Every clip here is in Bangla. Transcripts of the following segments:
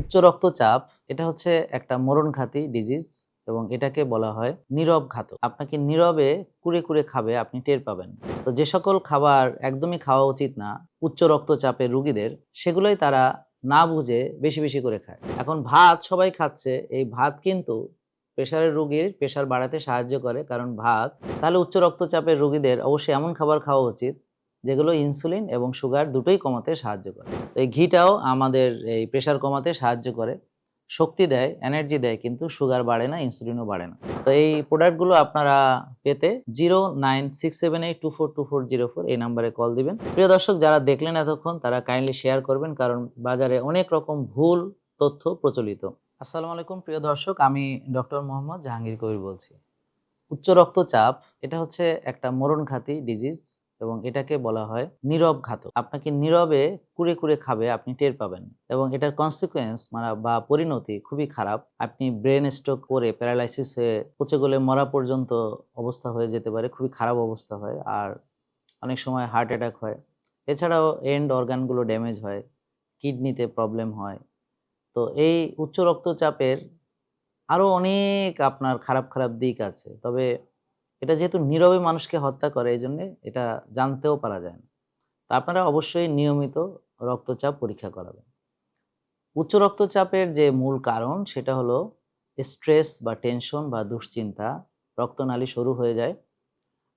উচ্চ রক্তচাপ এটা হচ্ছে একটা মরণঘাতী ডিজিজ এবং এটাকে বলা হয় নীরব ঘাতক। আপনাকে নীরবে কুরে কুরে খাবে, আপনি টের পাবেন। তো যে সকল খাবার একদমই খাওয়া উচিত না উচ্চ রক্তচাপের রোগীদের, সেগুলোই তারা না বুঝে বেশি বেশি করে খায়। এখন ভাত সবাই খাচ্ছে, এই ভাত কিন্তু প্রেশারের রোগীর প্রেশার বাড়াতে সাহায্য করে, কারণ ভাত। তাহলে উচ্চ রক্তচাপের রোগীদের অবশ্যই এমন খাবার খাওয়া উচিত যেগুলো ইনসুলিন এবং সুগার দুটোই কমাতে সাহায্য করে। তো এই ঘিটাও আমাদের এই প্রেশার কমাতে সাহায্য করে, শক্তি দেয়, এনার্জি দেয়, কিন্তু সুগার বাড়ে না, ইনসুলিনও বাড়ে না। তো এই প্রোডাক্টগুলো আপনারা পেতে 09678242404 এই নাম্বারে কল দিবেন। প্রিয় দর্শক, যারা দেখলেন এতক্ষণ তারা কাইন্ডলি শেয়ার করবেন, কারণ বাজারে অনেক রকম ভুল তথ্য প্রচলিত। আসসালামু আলাইকুম প্রিয় দর্শক, আমি ডক্টর মোহাম্মদ জাহাঙ্গীর কবির বলছি। উচ্চ রক্তচাপ এটা হচ্ছে একটা মরণঘাতী ডিজিজ এবং এটাকে বলা হয় নীরব ঘাতক। আপনাকে নীরবে কুরে কুরে খাবে, আপনি টের পাবেন, এবং এটার কনসিকুয়েন্স বা পরিণতি খুবই খারাপ। আপনি ব্রেন স্ট্রোক করে প্যারালাইসিস হয়ে পচে গলে মরা পর্যন্ত অবস্থা হয়ে যেতে পারে, খুবই খারাপ অবস্থা হয়। আর অনেক সময় হার্ট অ্যাটাক হয়। এছাড়াও এন্ড অর্গানগুলো ড্যামেজ হয়, কিডনিতে প্রবলেম হয়। তো এই উচ্চ রক্তচাপের আরো অনেক আপনার খারাপ খারাপ দিক আছে, তবে এটা যেহেতু নীরবে মানুষকে হত্যা করে, এই জন্য এটা জানতেও পারা যায় না। তো আপনারা অবশ্যই নিয়মিত রক্তচাপ পরীক্ষা করাবেন। উচ্চ রক্তচাপের যে মূল কারণ সেটা হলো স্ট্রেস বা টেনশন বা দুশ্চিন্তা, রক্তনালী সরু হয়ে যায়।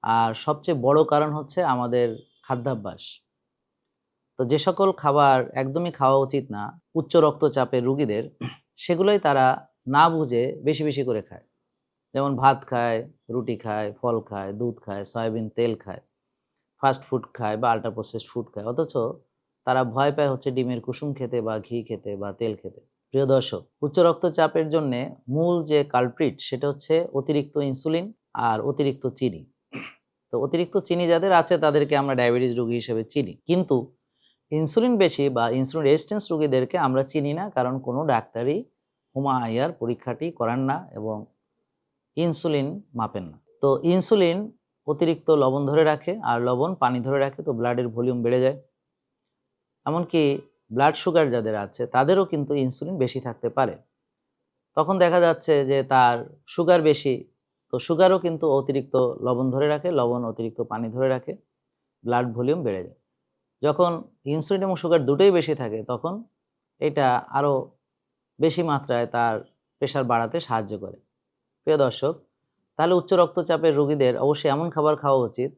আর সবচেয়ে বড় কারণ হচ্ছে আমাদের খাদ্যাভ্যাস। তো যে সকল খাবার একদমই খাওয়া উচিত না উচ্চ রক্তচাপের রোগীদের, সেগুলোই তারা না বুঝে বেশি বেশি করে খায়। যেমন ভাত খায়, রুটি খায়, ফল খায়, দুধ খায়, সয়াবিন তেল খায়, ফাস্ট ফুড খায় বা আল্ট্রা প্রসেসড ফুড খায়, অথচ তারা ভয় পায় হচ্ছে ডিমের কুসুম খেতে বা ঘি খেতে বা তেল খেতে। প্রিয় দর্শক, উচ্চ রক্তচাপের জন্য মূল যে কালপ্রিট সেটা হচ্ছে অতিরিক্ত ইনসুলিন আর অতিরিক্ত চিনি। তো অতিরিক্ত চিনি যাদের আছে তাদেরকে আমরা ডায়াবেটিস রোগী হিসেবে চিনি, কিন্তু ইনসুলিন বেশি বা ইনসুলিন রেজিস্ট্যান্স রোগীদেরকে আমরা চিনি না, কারণ কোনো ডাক্তারই হুমায়ুর পরীক্ষাটি করান না এবং ইনসুলিন মাপেন না। তো ইনসুলিন অতিরিক্ত লবণ ধরে রাখে, আর লবণ পানি ধরে রাখে, তো ব্লাডের ভলিউম বেড়ে যায়। এমনকি ব্লাড সুগার যাদের আছে তাদেরও কিন্তু ইনসুলিন বেশি থাকতে পারে। তখন দেখা যাচ্ছে যে তার সুগার বেশি, তো সুগারও কিন্তু অতিরিক্ত লবণ ধরে রাখে, লবণ অতিরিক্ত পানি ধরে রাখে, ব্লাড ভলিউম বেড়ে যায়। যখন ইনসুলিন এবং সুগার দুটোই বেশি থাকে, তখন এটা আরও বেশি মাত্রায় তার প্রেশার বাড়াতে সাহায্য করে। প্রিয় দর্শক, তাহলে উচ্চ রক্তচাপের রোগীদের অবশ্যই এমন খাবার খাওয়া উচিত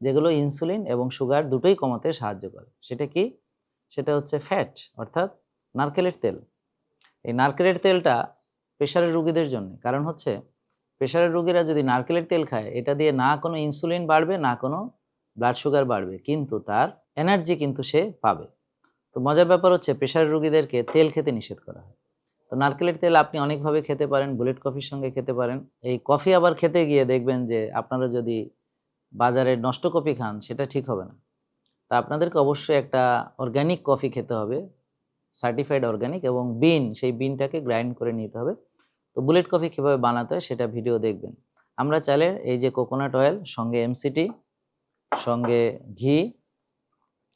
যেগুলো ইনসুলিন এবং সুগার দুটোই কমাতে সাহায্য করে। সেটা কি? সেটা হচ্ছে ফ্যাট, অর্থাৎ নারকেলের তেল। এই নারকেলের তেলটা প্রেশারের রোগীদের জন্য, কারণ হচ্ছে প্রেশারের রোগীরা যদি নারকেলের তেল খায়, এটা দিয়ে না কোনো ইনসুলিন বাড়বে, না কোনো ব্লাড সুগার বাড়বে, কিন্তু তার এনার্জি কিন্তু সে পাবে। তো মজার ব্যাপার হচ্ছে প্রেশারের রোগীদেরকে তেল খেতে নিষেধ করা হয়। তো নারকেলের তেল আপনি অনেকভাবে খেতে পারেন, বুলেট কফির সঙ্গে খেতে পারেন। এই কফি আবার খেতে গিয়ে দেখবেন যে আপনারা যদি বাজারের নষ্ট কফি খান, সেটা ঠিক হবে না। তা আপনাদেরকে অবশ্যই একটা অর্গানিক কফি খেতে হবে, সার্টিফাইড অর্গানিক, এবং সেই বিনটাকে গ্রাইন্ড করে নিতে হবে। তো বুলেট কফি কীভাবে বানাতে হয় সেটা ভিডিও দেখবেন। আমরা চাইলে এই যে কোকোনাট অয়েল, সঙ্গে এমসিটি, সঙ্গে ঘি,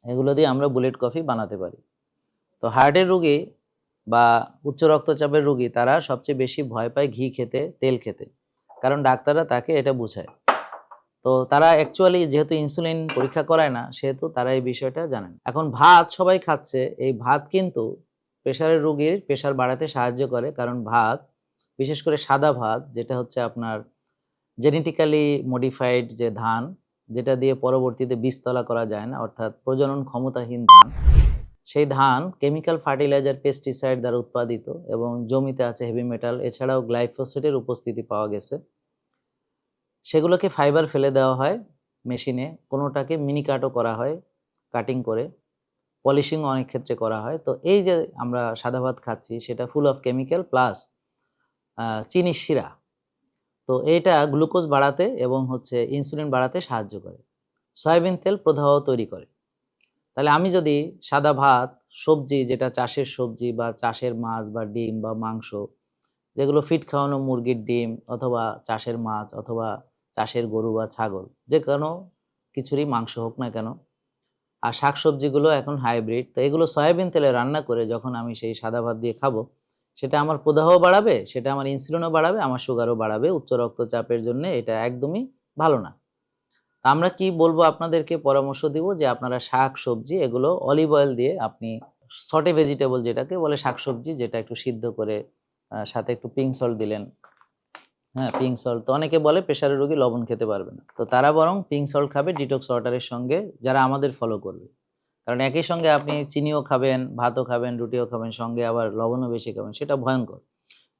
এগুলো দিয়ে আমরা বুলেট কফি বানাতে পারি। তো হার্টের রোগী বা উচ্চ রক্তচাপের রোগী তারা সবচেয়ে বেশি ভয় পায় ঘি খেতে, তেল খেতে, কারণ ডাক্তাররা তাকে এটা বুঝায়। তো তারা অ্যাকচুয়ালি যেহেতু ইনসুলিন পরীক্ষা করায় না, সেহেতু তারা এই বিষয়টা জানেন। এখন ভাত সবাই খাচ্ছে, এই ভাত কিন্তু প্রেশারের রোগীর প্রেশার বাড়াতে সাহায্য করে, কারণ ভাত, বিশেষ করে সাদা ভাত, যেটা হচ্ছে আপনার জেনেটিক্যালি মডিফাইড যে ধান, যেটা দিয়ে পরবর্তীতে বীজতলা করা যায় না, অর্থাৎ প্রজনন ক্ষমতাহীন ধান, সেই ধান কেমিক্যাল ফার্টিলাইজার, পেস্টিসাইড দ্বারা উৎপাদিত, এবং জমিতে আছে হেভি মেটাল, এছাড়াও গ্লাইফোসেটের উপস্থিতি পাওয়া গেছে। সেগুলোকে ফাইবার ফেলে দেওয়া হয় মেশিনে, কোনোটাকে মিনি কাটও করা হয়, কাটিং করে পলিশিং অনেক ক্ষেত্রে করা হয়। তো এই যে আমরা সাদা ভাত খাচ্ছি, সেটা ফুল অফ কেমিক্যাল প্লাস চিনির শিরা। তো এটা গ্লুকোজ বাড়াতে এবং হচ্ছে ইনসুলিন বাড়াতে সাহায্য করে। সয়াবিন তেল প্রদাহ তৈরি করে। তাহলে আমি যদি সাদা ভাত, সবজি, যেটা চাষের সবজি বা চাষের মাছ বা ডিম বা মাংস, যেগুলো ফিট খাওয়ানো মুরগির ডিম অথবা চাষের মাছ অথবা চাষের গরু বা ছাগল, যে কোনো কিছুরই মাংস হোক না কেন, আর শাকসবজিগুলো এখন হাইব্রিড, তো এগুলো সয়াবিন তেলে রান্না করে যখন আমি সেই সাদা ভাত দিয়ে খাবো, সেটা আমার প্রদাহও বাড়াবে, সেটা আমার ইনসুলিনও বাড়াবে, আমার সুগারও বাড়াবে। উচ্চ রক্তচাপের জন্য এটা একদমই ভালো না। আমরা কি বলবো আপনাদেরকে, পরামর্শ দিব যে আপনারা শাক-সবজি এগুলো অলিভ অয়েল দিয়ে আপনি সটে ভেজিটেবল যেটাকে বলে, শাকসবজি যেটা একটু সিদ্ধ করে সাথে একটু পিঙ্ক সল্ট দিলেন। হ্যাঁ, পিঙ্ক সল্ট তো অনেকে বলে প্রেশারের রোগী লবণ খেতে পারবে না। তো তারা বরং পিঙ্ক সল্ট খাবে ডিটক্স ওয়াটারের সঙ্গে, যারা আমাদের ফলো করবে। কারণ একই সঙ্গে আপনি চিনিও খাবেন, ভাতও খাবেন, রুটিও খাবেন, সঙ্গে আবার লবণও বেশি খাবেন, সেটা ভয়ঙ্কর।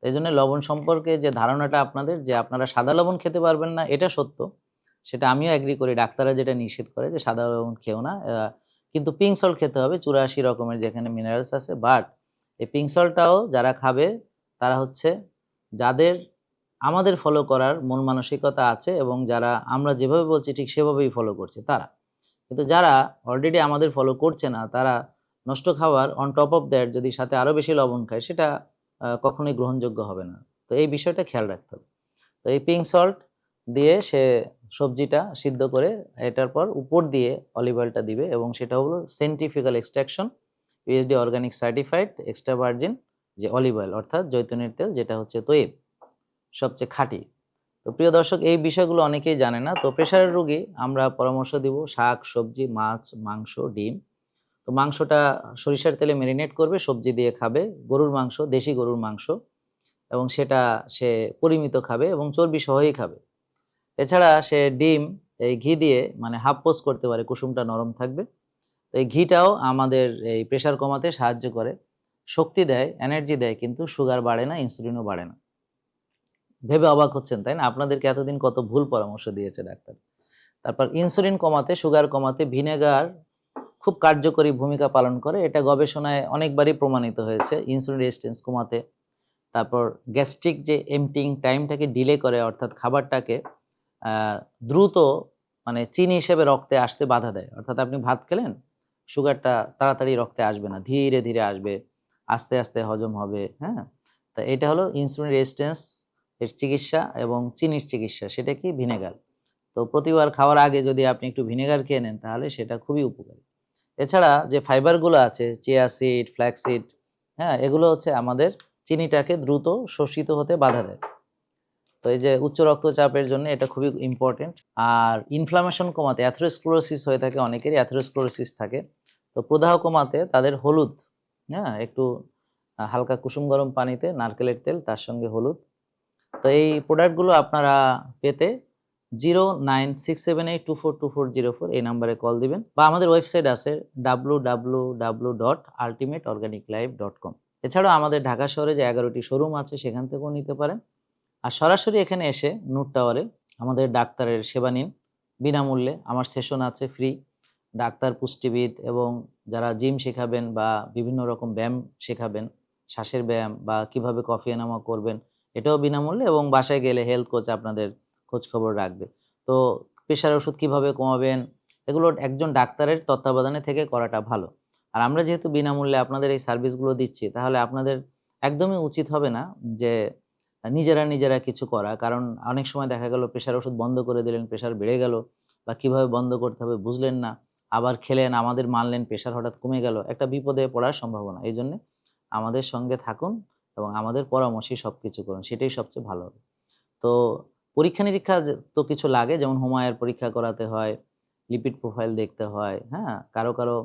এজন্য লবণ সম্পর্কে যে ধারণাটা আপনাদের, যে আপনারা সাদা লবণ খেতে পারবেন না, এটা সত্য। সেটা আমিও এগ্রি করি। ডাক্তাররা যেটা নিষেধ করে যে সাদা লবণ খেও না। কিন্তু পিঙ্ক সল্ট খেতে হবে ৮৪ রকমের, যেখানে মিনারেলস আছে। বাট এই পিঙ্ক সল্টটাও যারা খাবে তারা হচ্ছে যাদের আমাদের ফলো করার মন মানসিকতা আছে এবং যারা আমরা যেভাবে বলছি ঠিক সেভাবেই ফলো করছে তারা। কিন্তু যারা অলরেডি আমাদের ফলো করছে না, তারা নষ্ট খাবার অন টপ অফ দ্যাট যদি সাথে আরও বেশি লবণ খায়, সেটা কখনোই গ্রহণযোগ্য হবে না। তো এই বিষয়টা খেয়াল রাখতে হবে। তো এই পিঙ্ক সল্ট দিয়ে সে সবজিটা সিদ্ধ করে এটার পর উপর দিয়ে অলিভ অয়েলটা দিবে, এবং সেটা হলো centrifugal extraction USD organic certified extra virgin যে অলিভ অয়েল, অর্থাৎ জৈতুনের তেল, যেটা হচ্ছে তৈব, সবচেয়ে খাঁটি। তো প্রিয় দর্শক, এই বিষয়গুলো অনেকেই জানে না। তো প্রেশারের রোগী আমরা পরামর্শ দিব শাক, সবজি, মাছ, মাংস, ডিম। তো মাংসটা সরিষার তেলে মেরিনেট করবে, সবজি দিয়ে খাবে, গরুর মাংস, দেশি গরুর মাংস, এবং সেটা সে পরিমিত খাবে এবং চর্বি সহই খাবে। এছাড়া সে ডিম এই ঘি দিয়ে মানে হাফ পোস্ট করতে পারে, কুসুমটা নরম থাকবে। তো এই ঘিটাও আমাদের এই প্রেশার কমাতে সাহায্য করে, শক্তি দেয়, এনার্জি দেয়, কিন্তু সুগার বাড়ে না, ইনসুলিনও বাড়ে না। ভেবে অবাক হচ্ছেন তাই না? আপনাদেরকে এতদিন কত ভুল পরামর্শ দিয়েছে ডাক্তার। তারপর ইনসুলিন কমাতে, সুগার কমাতে ভিনেগার খুব কার্যকরী ভূমিকা পালন করে। এটা গবেষণায় অনেকবারই প্রমাণিত হয়েছে ইনসুলিন রেজিস্ট্যান্স কমাতে। তারপর গ্যাস্ট্রিক যে এম্পটিং টাইমটাকে ডিলে করে, অর্থাৎ খাবারটাকে দ্রুত মানে চিনি হিসেবে রক্তে আসতে বাধা দেয়। অর্থাৎ আপনি ভাত খেলেন, সুগারটা তাড়াতাড়ি রক্তে আসবে না, ধীরে ধীরে আসবে, আস্তে আস্তে হজম হবে। হ্যাঁ, তা এটা হলো ইনসুলিন রেজিস্ট্যান্স এর চিকিৎসা এবং চিনির চিকিৎসা, সেটা কি ভিনেগার। তো প্রতিবার খাওয়ার আগে যদি আপনি একটু ভিনেগার খেয়ে নেন, তাহলে সেটা খুবই উপকারী। এছাড়া যে ফাইবারগুলো আছে, চিয়া সিড, ফ্ল্যাক্স সিড, হ্যাঁ, এগুলো হচ্ছে আমাদের চিনিটাকে দ্রুত শোষিত হতে বাধা দেয়। তো এই যে উচ্চ রক্তচাপের জন্য এটা খুবই ইম্পর্টেন্ট। আর ইনফ্লামেশন কমাতে, অ্যাথেরোস্ক্লেরোসিস হয়ে থাকে অনেকেরই, অ্যাথেরোস্ক্লেরোসিস থাকে, তো প্রদাহ কমাতে তাদের হলুদ, হ্যাঁ, একটু হালকা কুসুম গরম পানিতে নারকেলের তেল, তার সঙ্গে হলুদ। তো এই প্রোডাক্টগুলো আপনারা পেতে 09678242404 এই নাম্বারে কল দিবেন, বা আমাদের ওয়েবসাইট আছে www.ultimateorganiclife.com। এছাড়াও আমাদের ঢাকা শহরে যে 11টি শোরুম আছে, সেখান থেকেও নিতে পারেন। আর সরাসরি এখানে এসে নূর টাওয়ারে আমাদের ডাক্তারের সেবা নিন বিনামূল্যে। আমার সেশন আছে ফ্রি, ডাক্তার, পুষ্টিবিদ এবং যারা জিম শেখাবেন বা বিভিন্ন রকম ব্যায়াম শেখাবেন, শ্বাসের ব্যায়াম বা কিভাবে কফি এনামা করবেন, এটাও বিনামূল্যে, এবং বাসায় গেলে হেলথ কোচ আপনাদের খোঁজ খবর রাখবে। তো প্রেশার ওষুধ কিভাবে কমাবেন, এগুলো একজন ডাক্তারের তত্ত্বাবধানে থেকে করাটা ভালো। আর আমরা যেহেতু বিনামূল্যে আপনাদের এই সার্ভিসগুলো দিচ্ছি, তাহলে আপনাদের একদমই উচিত হবে না যে নিজেরা কিছু করা। কারণ অনেক সময় দেখা গেল প্রেশার ওষুধ বন্ধ করে দিলেন, প্রেশার বেড়ে গেল, বা কিভাবে বন্ধ করতে হবে বুঝলেন না, আবার খেলেন, আমাদের মানলেন, প্রেশার হঠাৎ কমে গেল, একটা বিপদে পড়ার সম্ভাবনা। এই জন্যে আমাদের সঙ্গে থাকুন এবং আমাদের পরামর্শেই সবকিছু করুন, সেটাই সবচেয়ে ভালো হবে। তো পরীক্ষা-নিরীক্ষা তো কিছু লাগে, যেমন হোমায়ার পরীক্ষা করাতে হয়, লিপিড প্রোফাইল দেখতে হয়, হ্যাঁ? কারো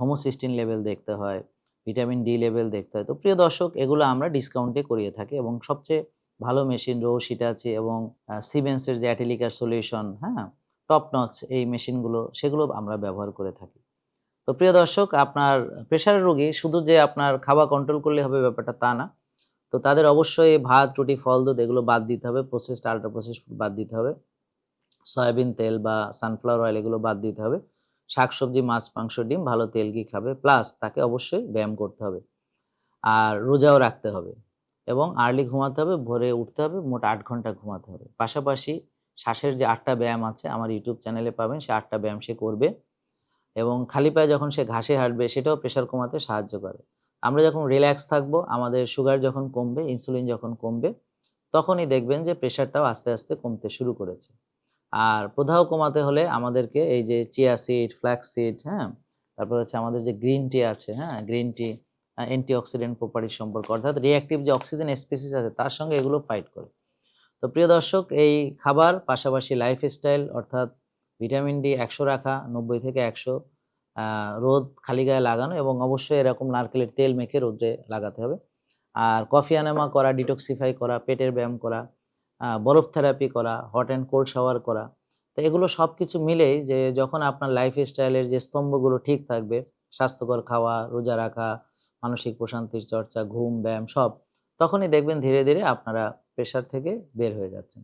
হোমোসিস্টিন লেভেল দেখতে হয়, ভিটামিন ডি লেভেল দেখতে হয়। তো প্রিয় দর্শক, এগুলো আমরা ডিসকাউন্টে করিয়ে থাকি, এবং সবচেয়ে ভালো মেশিন রোজ, হিটাচি এবং সিমেন্সের যে অ্যাটিলিকার সলিউশন, হ্যাঁ? টপ নচ এই মেশিনগুলো, সেগুলো আমরা ব্যবহার করে থাকি। তো প্রিয় দর্শক, আপনার প্রেশার রোগী শুধু যে আপনার খাওয়া কন্ট্রোল করলে হবে ব্যাপারটা তা না। তো তাদের অবশ্যই ভাত, রুটি, ফল, দুধ এগুলো বাদ দিতে হবে। প্রসেসড, আল্ট্রা প্রসেসড ফুড বাদ দিতে হবে। সয়াবিন তেল বা সানফ্লাওয়ার অয়েল এগুলো বাদ দিতে হবে। শাকসবজি, মাছ, মাংস, ডিম, ভালো তেল ঘি খাবে। প্লাস তাকে অবশ্যই ব্যায়াম করতে হবে। আর রোজাও রাখতে হবে, এবং আর্লি ঘুমাতে হবে, ভোরে উঠতে হবে, মোট ৮ ঘন্টা ঘুমাতে হবে। পাশাপাশি শ্বাসের যে ৮ টা ব্যায়াম আছে আমার ইউটিউব চ্যানেলে পাবেন, সে ৮ টা ব্যায়াম সে করবে, এবং খালি পায়ে যখন সে ঘাসে হাঁটবে সেটাও প্রেশার কমাতে সাহায্য করে। আমরা যখন রিল্যাক্স থাকবো, আমাদের সুগার যখন কমবে, ইনসুলিন যখন কমবে, তখনই দেখবেন যে প্রেশারটাও আস্তে আস্তে কমতে শুরু করেছে। আর প্রদাহ কমাতে হলে আমাদেরকে এই যে চিয়া সিড, ফ্ল্যাক্স সিড, হ্যাঁ? তারপর হচ্ছে আমাদের যে গ্রিন টি আছে, হ্যাঁ? গ্রিন টি, অ্যান্টিঅক্সিডেন্ট প্রপার্টির সম্পর্কে, অর্থাৎ রিঅ্যাক্টিভ যে অক্সিজেন স্পিসিস আছে তার সঙ্গে এগুলো ফাইট করে। তো প্রিয় দর্শক, এই খাবার পাশাপাশি লাইফস্টাইল অর্থাৎ ভিটামিন ডি ১০০ রাখা, ৯০ থেকে ১০০, রোদ খালি গায়ে লাগানো এবং অবশ্যই এরকম নারকেলের তেল মেখে রোদে লাগাতে হবে। আর কফি এনেমা করা, ডিটক্সিফাই করা, পেটের ব্যায়াম করা, বরফ থেরাপি করা, হট অ্যান্ড কোল্ড শাওয়ার করা। তো এগুলো সবকিছু মিলেই যে যখন আপনার লাইফস্টাইলের যে স্তম্ভগুলো ঠিক থাকবে, স্বাস্থ্যকর খাওয়া, রোজা রাখা, মানসিক প্রশান্তির চর্চা, ঘুম, ব্যায়াম সব, তখনই দেখবেন ধীরে, ধীরে আপনারা প্রেশার থেকে বের হয়ে যাচ্ছেন।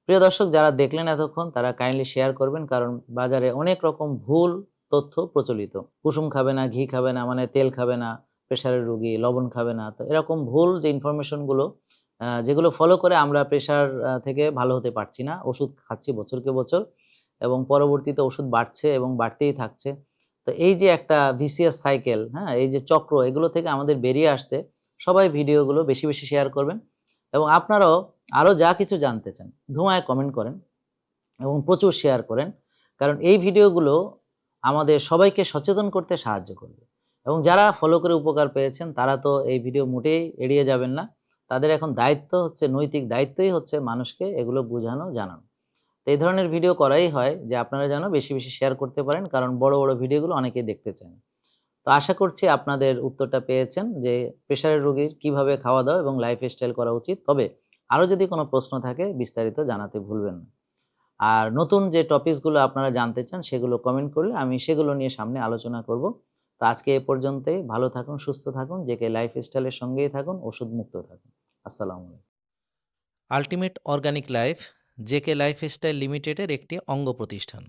প্রিয় দর্শক, যারা দেখলেন এতক্ষণ তারা কাইন্ডলি শেয়ার করবেন, কারণ বাজারে অনেক রকম ভুল তথ্য প্রচলিত। কুসুম খাবে না, ঘি খাবে না মানে তেল খাবে না, প্রেশারের রোগী, লবণ খাবে না। তো এরকম ভুল যে ইনফরমেশনগুলো যেগুলো ফলো করে আমরা প্রেশার থেকে ভালো হতে পারছি না। ওষুধ খাচ্ছি বছরকে বছর এবং পরবর্তীতে ওষুধ বাড়ছে এবং বাড়তেই থাকছে। তো এই যে একটা ভিসিয়াস সাইকেল, হ্যাঁ? এই যে চক্র, এগুলো থেকে আমাদের বেরিয়ে আসতে সবাই ভিডিওগুলো বেশি, বেশি শেয়ার করবেন এবং আপনারাও আরো যা কিছু জানতে চান ধোঁয়ায় কমেন্ট করেন এবং প্রচুর শেয়ার করেন। কারণ এই ভিডিওগুলো আমাদের সবাইকে সচেতন করতে সাহায্য করবে এবং যারা ফলো করে উপকার পেয়েছেন তারা তো এই ভিডিও মোটেই এড়িয়ে যাবেন না। তাদের এখন দায়িত্ব হচ্ছে, নৈতিক দায়িত্বই হচ্ছে মানুষকে এগুলো বোঝানো, জানানো। তো এই ধরনের ভিডিও করাই হয় যে আপনারা যেন বেশি, বেশি শেয়ার করতে পারেন, কারণ বড়, বড় ভিডিওগুলো অনেকেই দেখতে চায় না। তো আশা করছি আপনাদের উত্তরটা পেয়েছেন যে প্রেশারের রোগীর কিভাবে খাওয়া-দাওয়া এবং লাইফস্টাইল করা উচিত। তবে আরো যদি কোনো প্রশ্ন থাকে বিস্তারিত জানাতে ভুলবেন না। আর নতুন যে টপিকসগুলো আপনারা জানতে চান সেগুলো কমেন্ট করলে আমি সেগুলো নিয়ে সামনে আলোচনা করব। তো আজকে এ পর্যন্তই। ভালো থাকুন, সুস্থ থাকুন, জেকে লাইফস্টাইলের সঙ্গেই থাকুন, ওষুধ মুক্ত থাকুন। আসসালামু আলাইকুম। Ultimate organic life JK lifestyle লিমিটেডের একটি অঙ্গ প্রতিষ্ঠান।